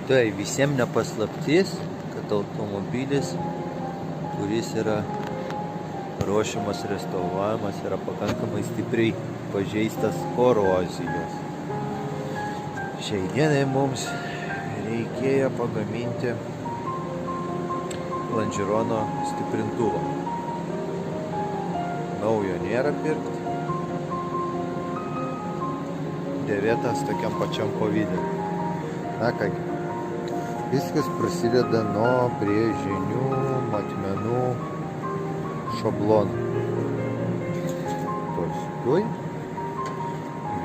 Tai visiems nepaslaptis, kad automobilis, kuris yra ruošiamas restauruojamas, yra pakankamai stipriai pažeistas korozijos. Šiai dienai mums reikėjo pagaminti lonžirono stiprintuvą. Naujo nėra pirkti. Dėvėtas tokiam pačiam pavidalui. Na kągi, viskas prasideda nuo brėžinių matmenų šablonų. Paskui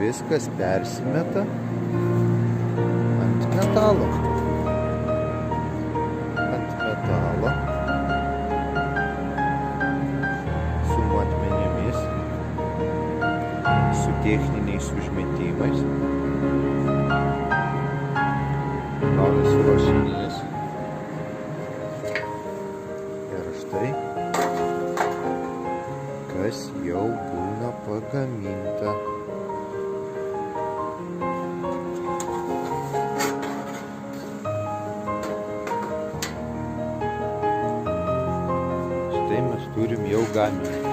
viskas persimeta ant metalo. Su matmenimis, su techniniais užmetimais. Gaunasi ruošinys. Ir štai, kas jau būna pagaminta. Štai mes turim jau gaminį.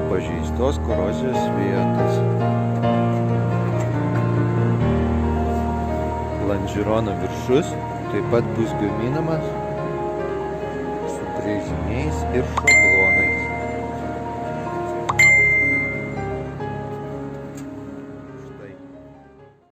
Pažeistos korozijos vietos. Lonžirono viršus taip pat bus gaminamas su brėžiniais ir šablonais.